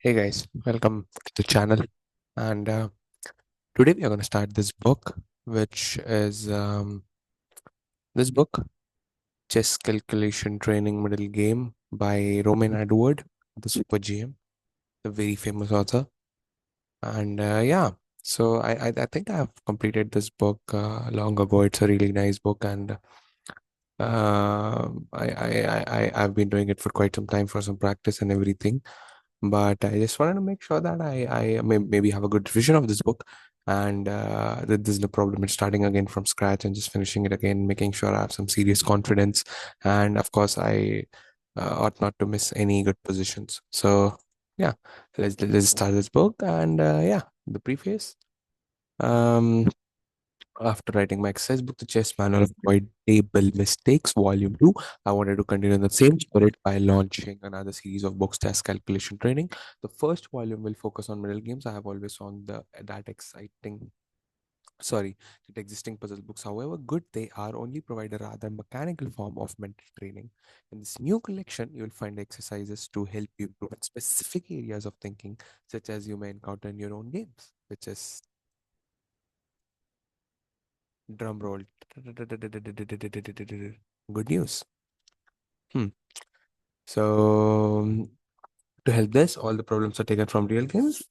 Hey guys, welcome to the channel. And today we are going to start this book, which is this book, Chess Calculation Training Middle Game by Roman Edward, the Super GM, the very famous author. And I think I have completed this book long ago. It's a really nice book, and I've been doing it for quite some time for some practice and everything. But I just wanted to make sure that I maybe have a good vision of this book, and that there's no problem in starting again from scratch and just finishing it again, making sure I have some serious confidence, and of course I ought not to miss any good positions. So yeah, let's start this book, and the preface. Um, after writing my exercise book, The Chess Manual of Avoidable Mistakes, Volume 2, I wanted to continue in the same spirit by launching another series of books, Chess Calculation Training. The first volume will focus on middle games. I have always found that exciting. Sorry, that existing puzzle books, however good they are, only provide a rather mechanical form of mental training. In this new collection, you will find exercises to help you improve in specific areas of thinking, such as you may encounter in your own games, which is drum roll. Good news. Hmm. So, to help this, all the problems are taken from real games,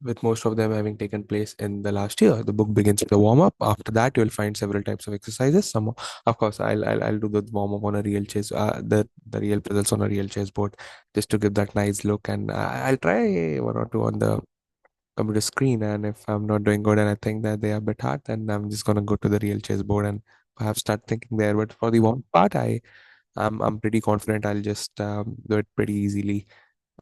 with most of them having taken place in the last year. The book begins with a warm up. After that, you'll find several types of exercises. Of course, I'll do the warm up on a real chess, the real puzzles on a real chessboard, just to give that nice look. And I'll try one or two on the computer screen. And if I'm not doing good and I think that they are a bit hard, then I'm just gonna go to the real chessboard and perhaps start thinking there. But for the warm part, I'm pretty confident I'll just do it pretty easily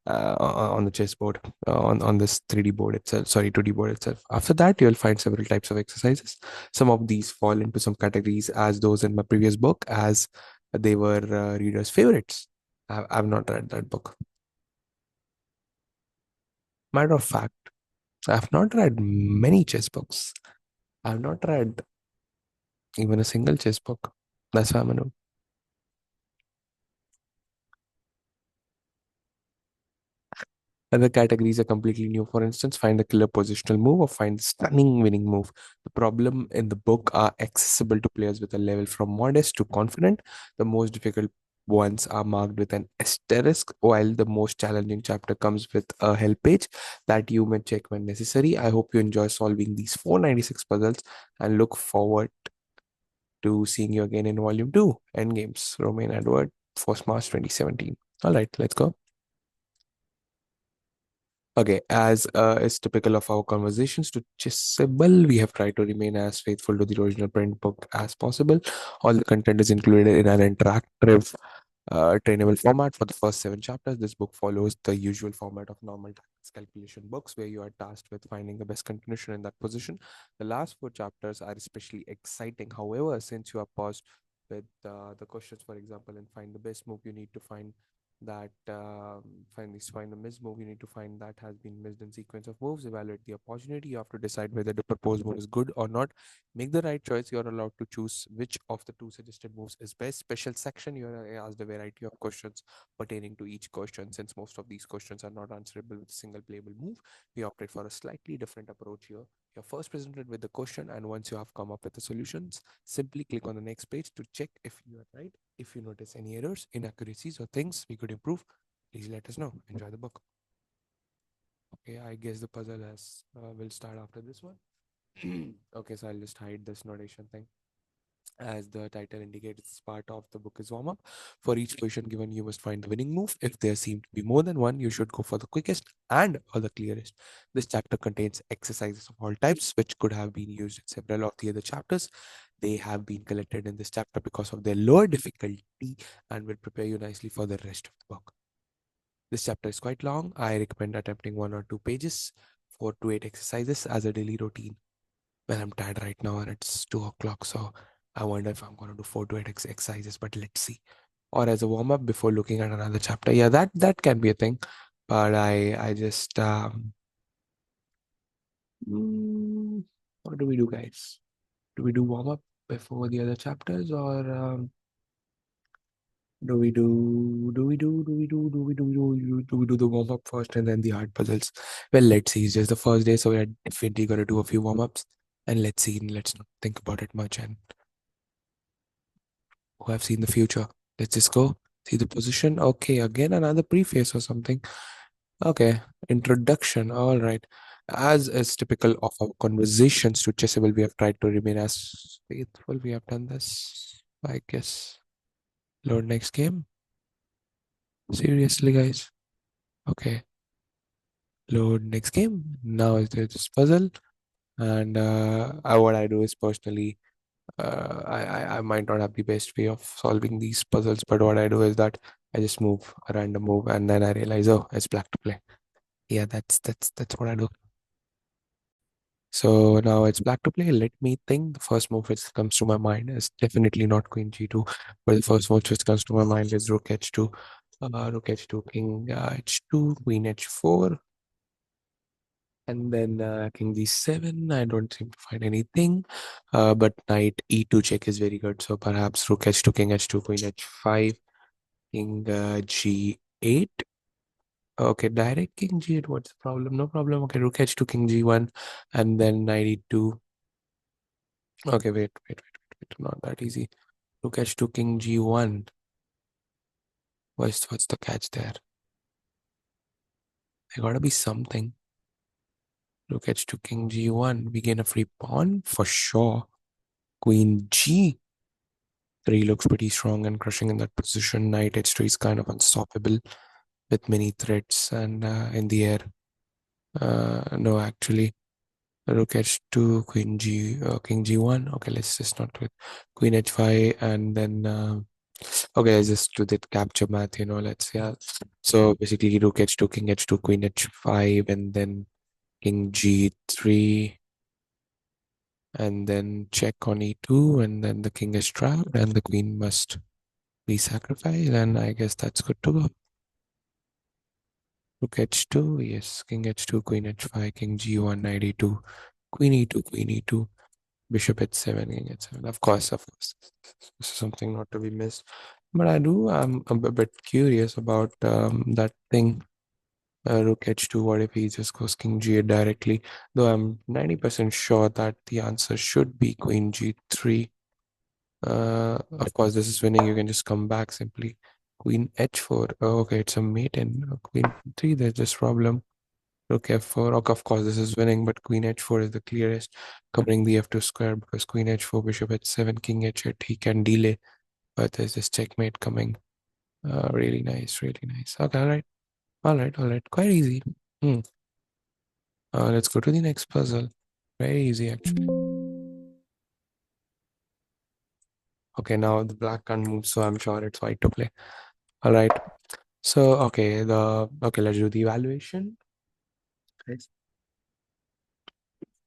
on the chessboard, on this 3D board itself, sorry, 2D board itself. After that, you'll find several types of exercises. Some of these fall into some categories as those in my previous book, as they were readers' favorites. I've not read that book. Matter of fact, I've not read many chess books. I've not read even a single chess book. That's why I'm a noob. Other categories are completely new. For instance, find a killer positional move or find the stunning winning move. The problem in the book are accessible to players with a level from modest to confident. The most difficult ones are marked with an asterisk, while the most challenging chapter comes with a help page that you may check when necessary. I hope you enjoy solving these 496 puzzles and look forward to seeing you again in Volume 2, Endgames, Romain Edward, 1st March 2017. All right, let's go. Okay, as is typical of our conversations to Chessable, we have tried to remain as faithful to the original print book as possible. All the content is included in an interactive, trainable format for the first 7 chapters. This book follows the usual format of normal tax calculation books, where you are tasked with finding the best continuation in that position. The last 4 chapters are especially exciting. However, since you are paused with the questions, for example, and find the best move, you need to find that find the missed move. You need to find that has been missed in sequence of moves. Evaluate the opportunity. You have to decide whether the proposed move is good or not. Make the right choice. You are allowed to choose which of the 2 suggested moves is best. Special section, you are asked a variety of questions pertaining to each question. Since most of these questions are not answerable with a single playable move, we opted for a slightly different approach here. You're first presented with the question, and once you have come up with the solutions, simply click on the next page to check if you are right. If you notice any errors, inaccuracies, or things we could improve, please let us know. Enjoy the book. Okay, I guess the puzzle has will start after this one. Okay, so I'll just hide this notation thing. As the title indicates, this part of the book is warm up. For each position given, you must find the winning move. If there seem to be more than one, you should go for the quickest and or the clearest. This chapter contains exercises of all types, which could have been used in several of the other chapters. They have been collected in this chapter because of their lower difficulty and will prepare you nicely for the rest of the book. This chapter is quite long. I recommend attempting 1 or 2 pages, 4 to 8 exercises as a daily routine. Well, I'm tired right now and it's 2 o'clock, so I wonder if I'm gonna do 4 to 8 exercises, but let's see. Or as a warm up before looking at another chapter. Yeah, that can be a thing. But I just mm, what do we do, guys? Do we do warm up before the other chapters, or Do we do the warm up first and then the hard puzzles? Well, let's see. It's just the first day, so we're definitely gonna do a few warm ups, and let's see. Let's not think about it much, and who have seen the future. Let's just go see the position. Okay, again another preface or something. Okay, introduction. All right. As is typical of our conversations to Chessable, we have tried to remain as faithful. We have done this, I guess. Load next game. Seriously, guys. Okay. Load next game. Now it's this puzzle, and what I do is personally, I might not have the best way of solving these puzzles, but what I do is that I just move a random move, and then I realize, oh, it's black to play. Yeah, that's what I do. So now it's black to play. Let me think. The first move which comes to my mind is definitely not Queen G2, but the first move which comes to my mind is Rook H2. Rook H2, King H2, Queen H4, and then King G7. I don't seem to find anything. But Knight E2 check is very good. So perhaps Rook H2, King H2, Queen H5, King G8. Okay, direct King G8. What's the problem? No problem. Okay, Rook H2, King G1, and then Knight E2. Okay, wait. Not that easy. Rook H2, King G1. What's the catch there? There gotta be something. Rook H2, King G1. We gain a free pawn for sure. Queen G3 looks pretty strong and crushing in that position. Knight H3 is kind of unstoppable with many threats and in the air. No, actually. Rook H2, Queen G, King G1. Okay, let's just not do it. Queen H5, and then okay, let's just do the capture math. Let's yeah. So basically, Rook H2, King H2, Queen H5, and then King G3, and then check on E2, and then the King is trapped, and the Queen must be sacrificed, and I guess that's good to go. Rook H2, yes, King H2, Queen H5, King G1, Knight E2, Queen E2, Queen E2. Bishop h7, king h7. Of course. This is something not to be missed. But I'm a bit curious about that thing. Rook h2, what if he just goes king g8 directly? Though I'm 90% sure that the answer should be queen g3. Of course, this is winning. You can just come back simply. Queen h4. Oh, okay, it's a mate in queen 3. There's this problem. Rook f4. Okay, of course, this is winning, but queen h4 is the clearest, covering the f2 square because queen h4, bishop h7, king h8. He can delay, but there's this checkmate coming. Really nice, really nice. Okay, all right. Quite easy. Hmm. Let's go to the next puzzle. Very easy, actually. Okay, now the black can't move, so I'm sure it's white to play. All right. So, okay, let's do the evaluation. Right.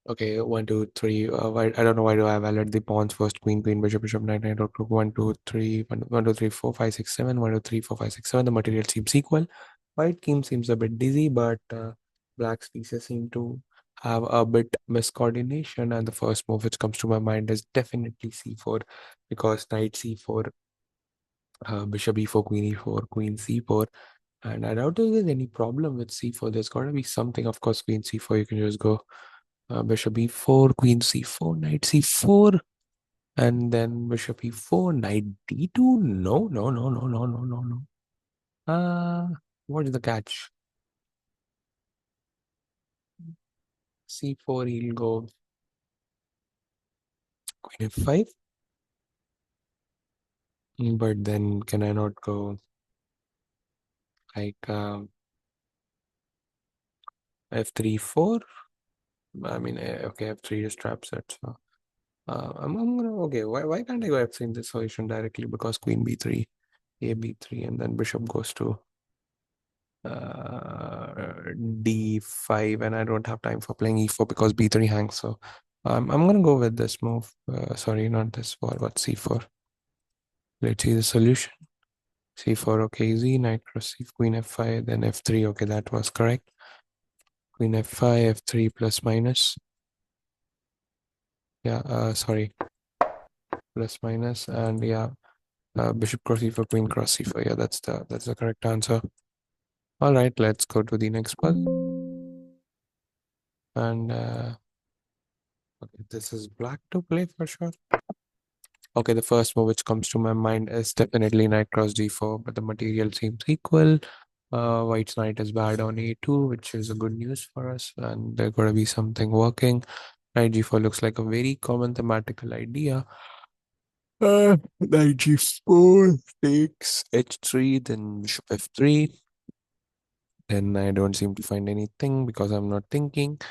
Okay, one, two, three. I don't know why do I evaluate the pawns first? Queen, queen, bishop, bishop, knight, knight, rook, rook. 1, 2, 3, 4, 5, 6, 7. 1, 2, 3, 4, 5, 6, 7. The material seems equal. White game seems a bit dizzy, but black's pieces seem to have a bit miscoordination. And the first move which comes to my mind is definitely c4 because knight c4, bishop e4, queen e4, queen c4. And I doubt if there's any problem with c4. There's got to be something. Of course, queen c4, you can just go bishop e4, queen c4, knight c4, and then bishop e4, knight d2. No. Uh, what is the catch? C4, he'll go queen f5. But then can I not go like f3, 4? I mean, okay, f3 is trap set. So I'm gonna, okay, why can't I go f3 in this position directly? Because queen b3, a b3, and then bishop goes to d5, and I don't have time for playing e4 because b3 hangs. So I'm gonna go with this move. Sorry, not this. What c4? Let's see the solution. C4, okay, easy. Knight cross c, queen f5, then f3. Okay, that was correct. Queen f5, f3 plus minus. Yeah, sorry, plus minus, and yeah, Bishop cross e4, queen cross e4. Yeah, that's the correct answer. All right, let's go to the next one. And okay, this is black to play for sure. Okay, the first move which comes to my mind is definitely knight cross d4, but the material seems equal. White's knight is bad on a2, which is a good news for us, and there's got to be something working. Knight g4 looks like a very common thematical idea. Knight g4 takes h3, then bishop f3. Then I don't seem to find anything because I'm not thinking.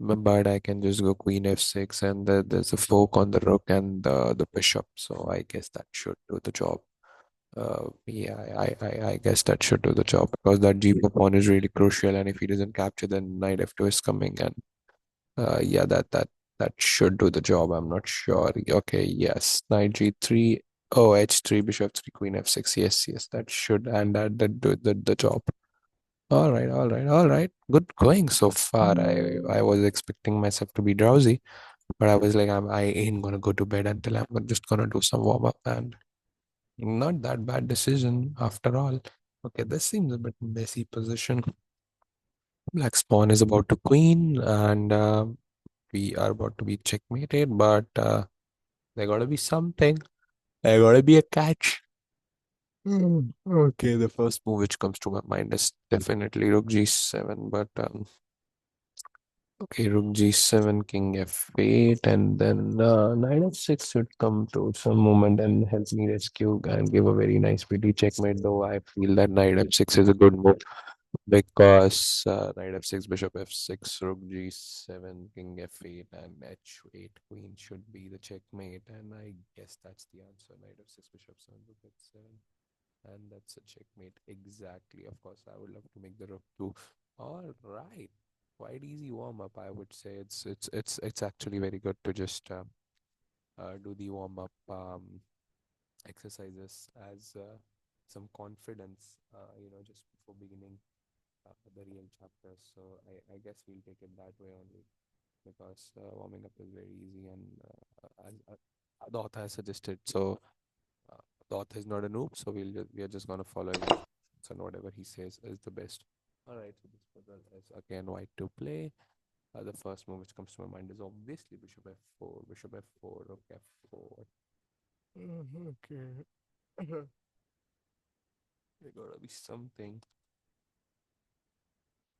But I can just go queen f6, and there's a fork on the rook and the bishop. So I guess that should do the job. Yeah, I guess that should do the job because that g4 pawn is really crucial, and if he doesn't capture, then knight f2 is coming, and yeah, that should do the job. I'm not sure. Okay, yes, knight g3. Oh, h3, bishop 3, queen f6. Yes, yes, that should, and that do the job. All right, all right, all right. Good going so far. I was expecting myself to be drowsy, but I was like, I ain't gonna go to bed until I'm just gonna do some warm up, and not that bad decision after all. Okay, this seems a bit messy position. Black's pawn is about to queen, and we are about to be checkmated, but there gotta be something. There gotta be a catch. Okay, the first move which comes to my mind is definitely rook g7, but okay, rook g7, king f8, and then knight f6 should come to some moment and help me rescue and give a very nice pretty checkmate. Though I feel that knight f6 is a good move because knight f6, bishop f6, rook g7, king f8, and h8 queen should be the checkmate. And I guess that's the answer. Knight f6, bishop 7, rook f7. And that's a checkmate. Exactly. Of course, I would love to make the rook too. All right. Quite easy warm up, I would say. It's actually very good to just do the warm up exercises as some confidence, just before beginning the real chapter. So I guess we'll take it that way only because warming up is very easy and as the author has suggested. So uh, the author is not a noob, so we are just gonna follow his instructions and whatever he says is the best. All right, so this puzzle is again white to play. The first move which comes to my mind is obviously bishop f4, bishop f4, rook f4. Okay, there gotta be something.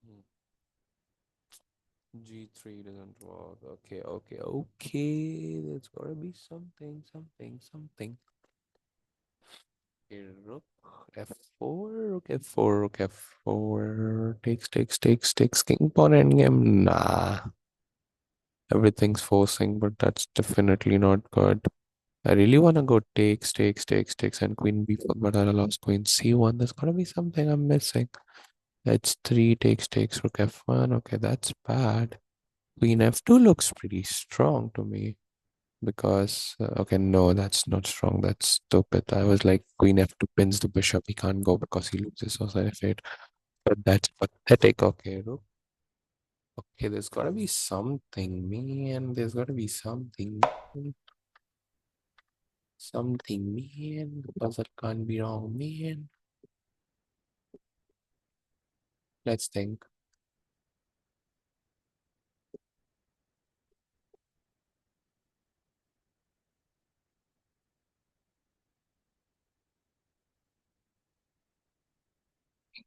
Hmm. G3 doesn't work. Okay, okay, okay. There's gotta be something, something, something. Okay, rook f4, rook f4, rook f4. Takes. King pawn endgame. Nah, everything's forcing, but that's definitely not good. I really wanna go takes, and queen b4, but I lost queen c1. There's gotta be something I'm missing. H3 takes, rook f1. Okay, that's bad. Queen f2 looks pretty strong to me because okay, no, that's not strong. That's stupid. I was like, queen f2 pins the bishop. He can't go because he loses. So f8. But that's pathetic. Okay, rook. Okay, there's gotta be something, man. There's gotta be something. Something, man. The puzzle can't be wrong, man. Let's think.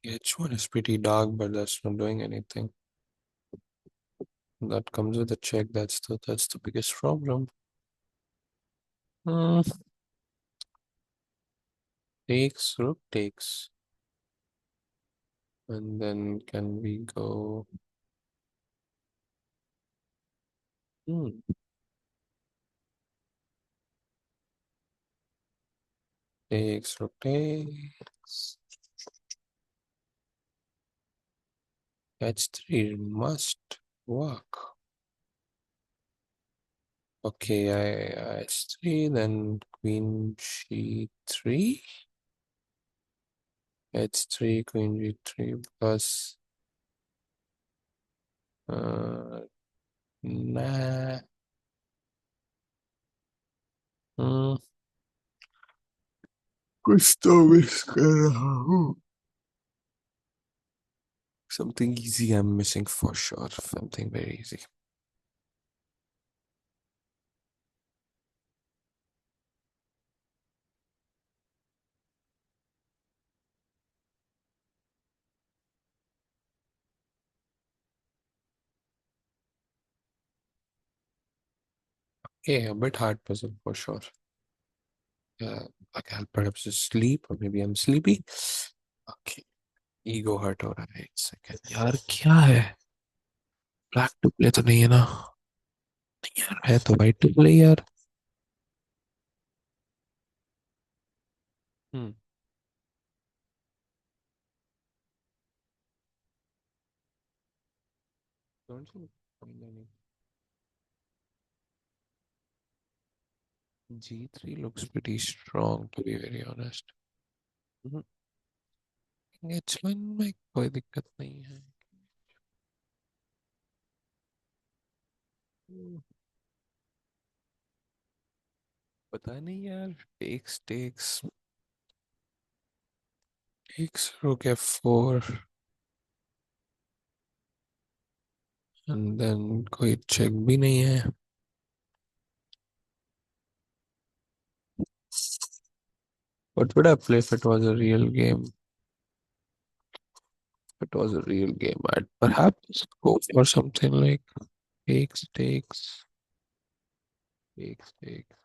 H1 is pretty dark, but that's not doing anything. That comes with a check. That's the biggest problem. Hmm. Takes, rook takes. And then can we go? Hmm. Takes, rook takes. H3 must work. Okay, I H3, then queen G3. H3, queen G3 plus uh nah. Hmm. कुछ तो miss कर रहा हूँ. Something easy I'm missing for sure. Something very easy. Yeah, a bit hard puzzle for sure. Like I'll perhaps just sleep or maybe I'm sleepy. Okay. Ego hurt हो रहा है. एक second यार, क्या है? ब्लैक टू प्ले तो नहीं है ना? नहीं यार, है तो वाइट टू प्ले यार. हम्म. कौन सी? नहीं. G3 looks pretty strong to be very honest. H1 में कोई दिक्कत नहीं है. हम्म, पता नहीं यार. Takes takes takes rook f4 and then कोई चेक भी नहीं है. What would I play if it was a real game? If it was a real game, I'd perhaps go for something like takes, takes, takes, takes,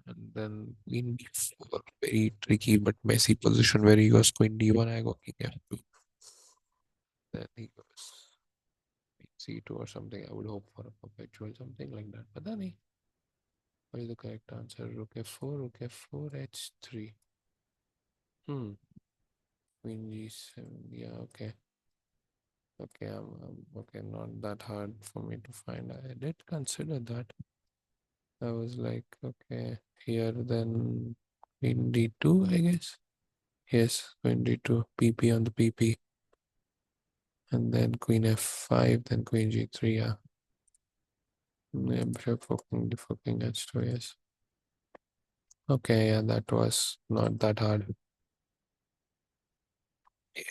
and then queen b4. Very tricky but messy position where he goes queen d1, I go king f2. Then he goes queen c2 or something. I would hope for a perpetual something like that. But then what is the correct answer? Rook f4, rook f4, h3. Hmm. Queen g7. Yeah, okay. Okay, okay. Not that hard for me to find. I did consider that. I was like, okay, here then queen d2, I guess. Yes, queen d2, pp on the pp, and then queen f5, then queen g3. Yeah, yeah, bishop for king h2. Yes. Okay, yeah, that was not that hard.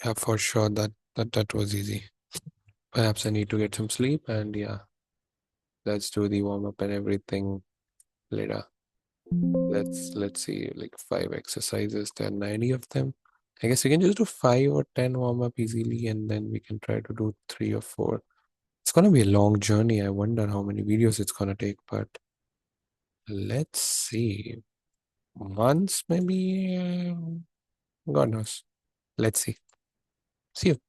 Yeah, for sure. That was easy. Perhaps I need to get some sleep, and yeah, let's do the warm up and everything later. Let's see, like 5 exercises. There are 90 of them. I guess we can just do 5 or 10 warm up easily, and then we can try to do 3 or 4. It's gonna be a long journey. I wonder how many videos it's gonna take, but let's see. Months, maybe. God knows. Let's see. See you.